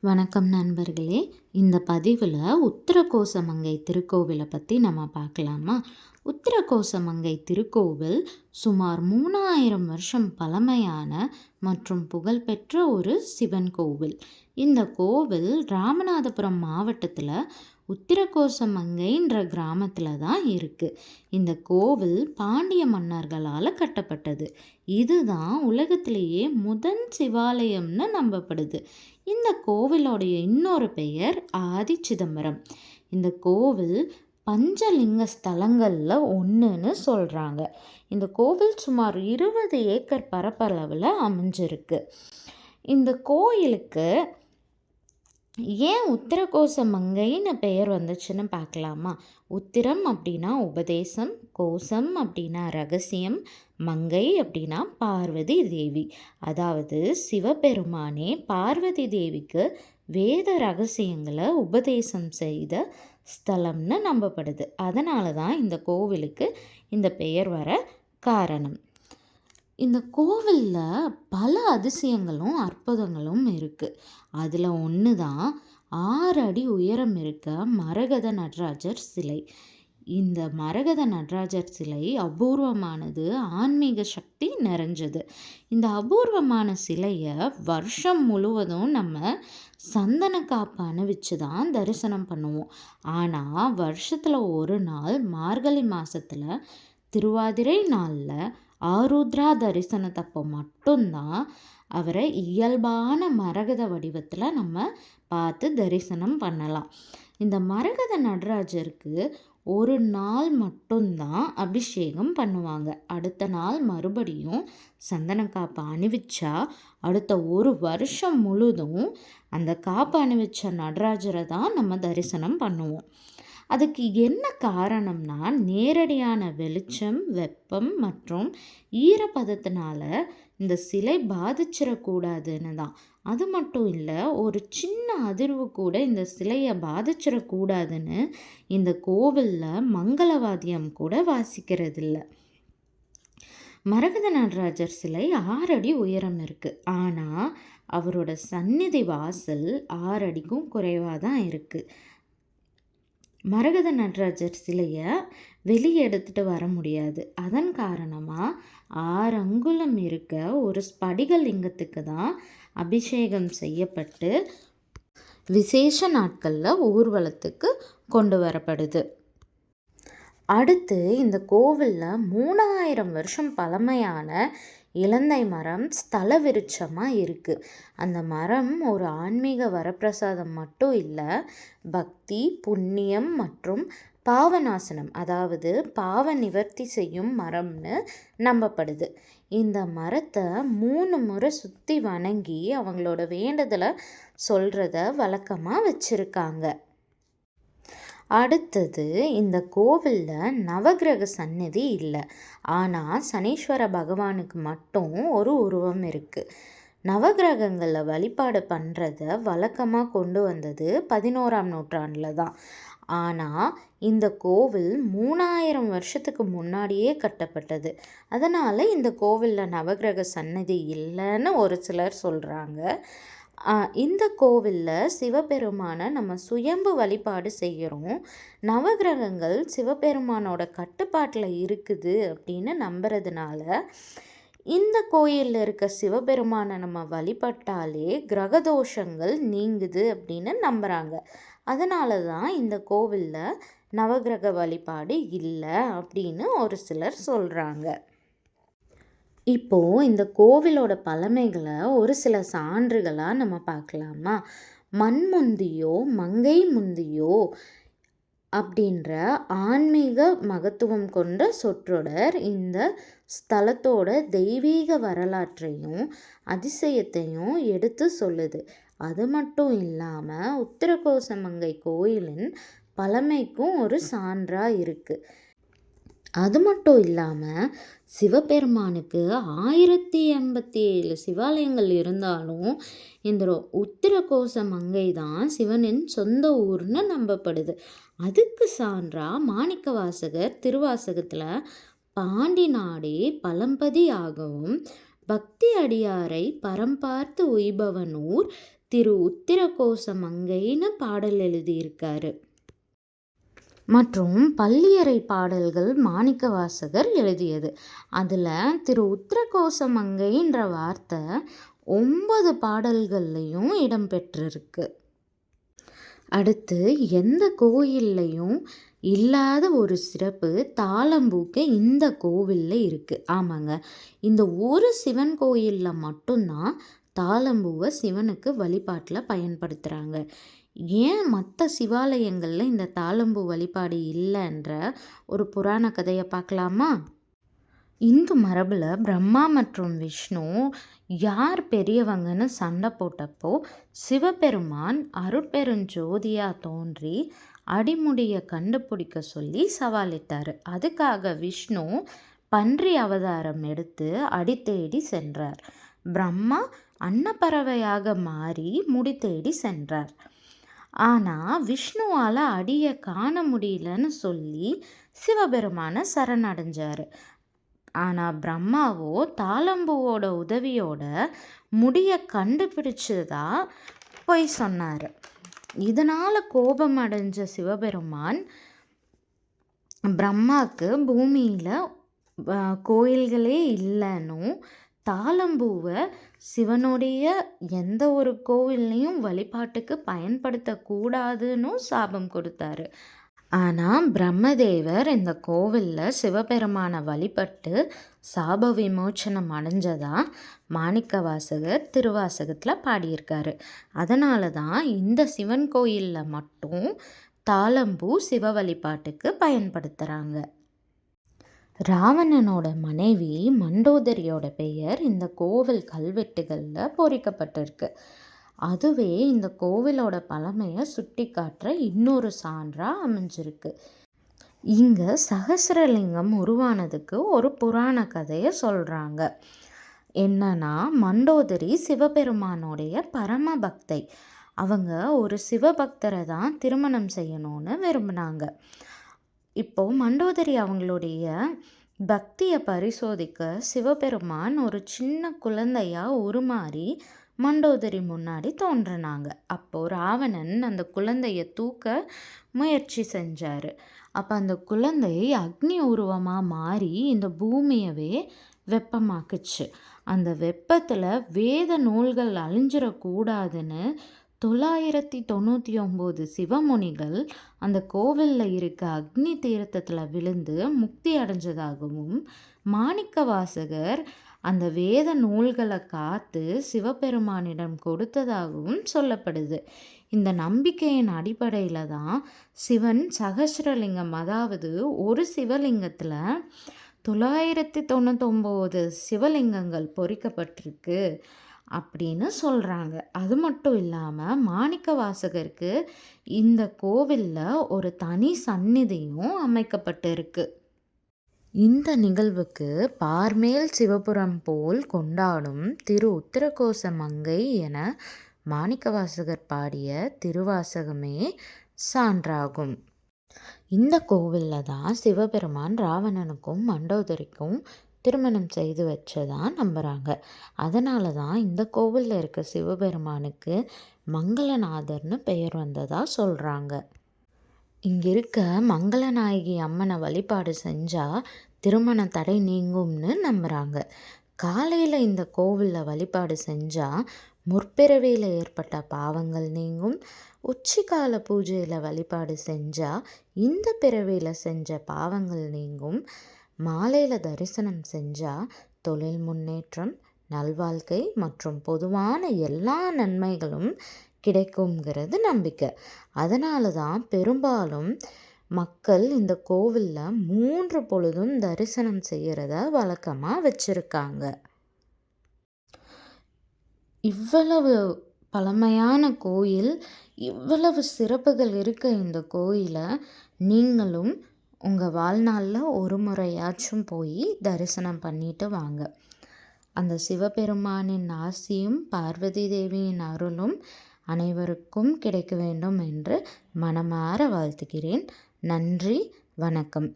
வணக்கம் நண்பர்களே. இந்த பதிவில் உத்திரகோசமங்கை திருக்கோவிலை பற்றி நம்ம பார்க்கலாமா? உத்திரகோசமங்கை திருக்கோவில் சுமார் 3000 வருஷம் பழமையான மற்றும் புகழ்பெற்ற ஒரு சிவன் கோவில். இந்த கோவில் ராமநாதபுரம் மாவட்டத்தில் உத்திரகோசமங்கைன்ற கிராமத்தில் தான் இருக்குது. இந்த கோவில் பாண்டிய மன்னர்களால் கட்டப்பட்டது. இதுதான் உலகத்திலேயே முதல் சிவாலயம்னு நம்பப்படுது. இந்த கோவிலோடைய இன்னொரு பெயர் ஆதி சிதம்பரம். இந்த கோவில் பஞ்சலிங்க ஸ்தலங்களில் ஒன்றுன்னு சொல்கிறாங்க. இந்த கோவில் சுமார் 20 ஏக்கர் பரப்பளவில் அமைஞ்சிருக்கு. இந்த கோயிலுக்கு ஏன் உத்திரகோசமங்கைன்னு பெயர் வந்துச்சுன்னு பார்க்கலாமா? உத்திரம் அப்படின்னா உபதேசம், கோசம் அப்படின்னா ரகசியம், மங்கை அப்படின்னா பார்வதி தேவி. அதாவது சிவபெருமானே பார்வதி தேவிக்கு வேத ரகசியங்களை உபதேசம் செய்த ஸ்தலம்னு நம்பப்படுது. அதனால தான் இந்த கோவிலுக்கு இந்த பெயர் வர காரணம். இந்த கோவிலில் பல அதிசயங்களும் அற்புதங்களும் இருக்குது. அதில் ஒன்று தான் 6 அடி உயரம் இருக்க மரகத நடராஜர் சிலை. இந்த மரகத நடராஜர் சிலை அபூர்வமானது, ஆன்மீக சக்தி நிறைஞ்சது. இந்த அபூர்வமான சிலையை வருஷம் முழுவதும் நம்ம சந்தன காப்பு அணிவிச்சு தான் தரிசனம் பண்ணுவோம். ஆனால் வருஷத்தில் ஒரு நாள் மார்கழி மாதத்தில் திருவாதிரை நாளில் ஆருத்ரா தரிசனத்தப்போ மட்டும்தான் அவரை இயல்பான மரகத வடிவத்தில் நம்ம பார்த்து தரிசனம் பண்ணலாம். இந்த மரகத நடராஜருக்கு ஒரு நாள் மட்டும்தான் அபிஷேகம் பண்ணுவாங்க. அடுத்த நாள் மறுபடியும் சந்தன காப்பு அணிவிச்சா அடுத்த ஒரு வருஷம் முழுதும் அந்த காப்பு அணிவிச்ச நடராஜரை தான் நம்ம தரிசனம் பண்ணுவோம். அதுக்கு என்ன காரணம்னா, நேரடியான வெளிச்சம், வெப்பம் மற்றும் ஈரப்பதத்தினால இந்த சிலை பாதிச்சிடக்கூடாதுன்னு தான். அது மட்டும் இல்லை, ஒரு சின்ன அதிர்வு கூட இந்த சிலையை பாதிச்சிடக்கூடாதுன்னு இந்த கோவிலில் மங்களவாத்தியம் கூட வாசிக்கிறதில்ல. மரகத நடராஜர் சிலை 6 அடி உயரம் இருக்குது. ஆனால் அவரோட சந்நிதி வாசல் 6 அடிக்கும் குறைவாக தான் இருக்குது. மரகத நடராஜர் சிலையை வெளியே எடுத்துகிட்டு வர முடியாது. அதன் காரணமாக 6 அங்குலம் இருக்க ஒரு ஸ்படிக லிங்கத்துக்கு தான் அபிஷேகம் செய்யப்பட்டு விசேஷ நாட்களில் ஊர்வலத்துக்கு கொண்டு வரப்படுது. அடுத்து இந்த கோவிலில் 3000 வருஷம் பழமையான இலந்தை மரம் ஸ்தல விருட்சமாக இருக்குது. அந்த மரம் ஒரு ஆன்மீக வரப்பிரசாதம் மட்டும் இல்லை, பக்தி, புண்ணியம் மற்றும் பாவநாசனம், அதாவது பாவ நிவர்த்தி செய்யும் மரம்னு நம்பப்படுது. இந்த மரத்தை 3 முறை சுற்றி வணங்கி அவங்களோட வேண்டுதலை சொல்கிறத வழக்கமாக வச்சுருக்காங்க. அடுத்தது, இந்த கோவிலில் நவகிரக சந்நிதி இல்லை. ஆனால் சனீஸ்வர பகவானுக்கு மட்டும் ஒரு உருவம் இருக்குது. நவகிரகங்களில் வழிபாடு பண்ணுறத வழக்கமாக கொண்டு வந்தது 11ஆம் நூற்றாண்டில் தான். ஆனால் இந்த கோவில் 3000 வருஷத்துக்கு முன்னாடியே கட்டப்பட்டது. அதனால் இந்த கோவிலில் நவகிரக சன்னதி இல்லைன்னு ஒரு சிலர் சொல்கிறாங்க. இந்த கோவிலில் சிவபெருமானை நம்ம சுயம்பு வழிபாடு செய்கிறோம். நவகிரகங்கள் சிவபெருமானோட கட்டுப்பாட்டில் இருக்குது அப்படின்னு நம்புறதுனால இந்த கோயிலில் இருக்க சிவபெருமானை நம்ம வழிபட்டாலே கிரகதோஷங்கள் நீங்குது அப்படின்னு நம்புகிறாங்க. அதனால தான் இந்த கோவிலில் நவகிரக வழிபாடு இல்லை அப்படின்னு ஒரு சிலர் சொல்கிறாங்க. இப்போது இந்த கோவிலோட பழமைகளை ஒரு சில சான்றுகளாக நம்ம பார்க்கலாமா? மண்முந்தியோ மங்கை முந்தியோ அப்படின்ற ஆன்மீக மகத்துவம் கொண்ட சொற்றொடர் இந்த ஸ்தலத்தோட தெய்வீக வரலாற்றையும் அதிசயத்தையும் எடுத்து சொல்லுது. அது மட்டும் இல்லாமல் உத்திரகோசமங்கை கோயிலின் பழமைக்கும் ஒரு சான்றாக இருக்குது. அது மட்டும் இல்லாமல் சிவபெருமானுக்கு 1087 சிவாலயங்கள் இருந்தாலும் இந்த உத்திரகோசமங்கை தான் சிவனின் சொந்த ஊர்னு நம்பப்படுது. அதுக்கு சான்றாக மாணிக்கவாசகர் திருவாசகத்தில் பாண்டி நாடே பழம்பதி ஆகவும் பக்தி அடியாரை பரம்பார்த்து உய்பவனூர் திரு உத்திரகோச மங்கைன்னு பாடல் எழுதியிருக்காரு. மற்றும் பள்ளியறை பாடல்கள் மாணிக்கவாசகர் எழுதியது. அதில் திரு உத்திரகோச மங்கைன்ற வார்த்தை 9 பாடல்கள்லையும் இடம்பெற்றிருக்கு. அடுத்து எந்த கோயில்லையும் இல்லாத ஒரு சிறப்பு தாளம்பூக்கு இந்த கோவிலில் இருக்குது. ஆமாங்க, இந்த ஒரு சிவன் கோயிலில் மட்டும்தான் தாளம்பூவை சிவனுக்கு வழிபாட்டில் பயன்படுத்துகிறாங்க. ஏன் மற்ற சிவாலயங்களில் இந்த தாளம்பூ வழிபாடு இல்லைன்ற ஒரு புராண கதையை பார்க்கலாமா? இந்து மரபில் பிரம்மா மற்றும் விஷ்ணு யார் பெரியவங்கன்னு சண்டை போட்டப்போ சிவபெருமான் அருட்பெருஞ்சோதியாக தோன்றி அடிமுடியை கண்டுபிடிக்க சொல்லி சவாலிட்டார். அதுக்காக விஷ்ணு பன்றி அவதாரம் எடுத்து அடி தேடி சென்றார். பிரம்மா அன்னப்பறவையாக மாறி முடி தேடி சென்றார். ஆனால் விஷ்ணுவால் அடியை காண முடியலன்னு சொல்லி சிவபெருமானை சரணடைஞ்சார். ஆனால் பிரம்மாவோ தாளம்பூவோட உதவியோட முடியை கண்டுபிடிச்சதா போய் சொன்னார். இதனால் கோபம் அடைஞ்ச சிவபெருமான் பிரம்மாவுக்கு பூமியில் கோயில்களே இல்லைன்னும் தாளம்பூவை சிவனுடைய எந்த ஒரு கோவில்லையும் வழிபாட்டுக்கு பயன்படுத்தக்கூடாதுன்னு சாபம் கொடுத்தாரு. ஆனால் பிரம்மதேவர் இந்த கோவிலில் சிவபெருமானை வழிபட்டு சாப விமோச்சனம் அடைஞ்சதாக மாணிக்கவாசகர் திருவாசகத்தில் பாடியிருக்காரு. அதனால தான் இந்த சிவன் கோயிலில் மட்டும் தாளம்பூ சிவ வழிபாட்டுக்கு பயன்படுத்துகிறாங்க. ராவணனோட மனைவி மண்டோதரியோட பெயர் இந்த கோவில் கல்வெட்டுகளில் பொறிக்கப்பட்டிருக்கு. அதுவே இந்த கோவிலோட பழமையை சுட்டி காட்டுற இன்னொரு சான்றாக அமைஞ்சிருக்கு. இங்கே சகசிரலிங்கம் உருவானதுக்கு ஒரு புராண கதையை சொல்கிறாங்க. என்னன்னா, மண்டோதரி சிவபெருமானோடைய பரம பக்தை. அவங்க ஒரு சிவபக்தரை தான் திருமணம் செய்யணும்னு விரும்பினாங்க. இப்போது மண்டோதரி அவங்களுடைய பக்தியை பரிசோதிக்க சிவபெருமான் ஒரு சின்ன குழந்தையாக உருமாறி மண்டோதரி முன்னாடி தோன்றினாங்க. அப்போது ராவணன் அந்த குழந்தையை தூக்க முயற்சி செஞ்சார். அப்போ அந்த குழந்தை அக்னி உருவமாக மாறி இந்த பூமியவே வெப்பமாக்குச்சு. அந்த வெப்பத்தில் வேத நூல்கள் அழிஞ்சிடக்கூடாதுன்னு 999 சிவமுனிகள் அந்த கோவிலில் இருக்க அக்னி தீர்த்தத்தில் விழுந்து முக்தி அடைஞ்சதாகவும் மாணிக்கவாசகர் அந்த வேத நூல்களை காத்து சிவபெருமானிடம் கொடுத்ததாகவும் சொல்லப்படுது. இந்த நம்பிக்கையின் அடிப்படையில் தான் சிவன் சகசிரலிங்கம், அதாவது ஒரு சிவலிங்கத்தில் 999 சிவலிங்கங்கள் பொறிக்கப்பட்டிருக்கு அப்படின்னு சொல்கிறாங்க. அது மட்டும் இல்லாமல் மாணிக்கவாசகருக்கு இந்த கோவிலில் ஒரு தனி சந்நிதியும் அமைக்கப்பட்டிருக்கு. இந்த நிகழ்வுக்கு பார்மேல் சிவபுரம் போல் கொண்டாடும் திரு உத்திரகோச மங்கை என மாணிக்கவாசகர் பாடிய திருவாசகமே சான்றாகும். இந்த கோவிலில் தான் சிவபெருமான் ராவணனுக்கும் மண்டோதரிக்கும் திருமணம் செய்து வச்சதான் நம்புகிறாங்க. அதனால தான் இந்த கோவிலில் இருக்க சிவபெருமானுக்கு மங்களநாதர்னு பெயர் வந்ததாக சொல்கிறாங்க. இங்கே இருக்க மங்களநாயகி அம்மனை வழிபாடு செஞ்சால் திருமண தடை நீங்கும்னு நம்புகிறாங்க. காலையில் இந்த கோவிலில் வழிபாடு செஞ்சால் முற்பிறவியில் ஏற்பட்ட பாவங்கள் நீங்கும். உச்சிக்கால பூஜையில் வழிபாடு செஞ்சால் இந்த பிறவியில் செஞ்ச பாவங்கள் நீங்கும். மாலையில் தரிசனம் செஞ்சால் தொழில் முன்னேற்றம், நல்வாழ்க்கை மற்றும் பொதுவான எல்லா நன்மைகளும் கிடைக்குங்கிறது நம்பிக்கை. அதனால தான் பெரும்பாலும் மக்கள் இந்த கோவிலில் 3 பொழுதும் தரிசனம் செய்கிறத வழக்கமாக வச்சுருக்காங்க. இவ்வளவு பழமையான கோயில், இவ்வளவு சிறப்புகள் இருக்க இந்த கோயிலை நீங்களும் உங்கள் வாழ்நாளில் ஒரு முறையாச்சும் போய் தரிசனம் பண்ணிட்டு வாங்க. அந்த சிவபெருமானின் ஆசியும் பார்வதி தேவியின் அருளும் அனைவருக்கும் கிடைக்க வேண்டும் என்று மனமாற வாழ்த்துகிறேன். நன்றி, வணக்கம்.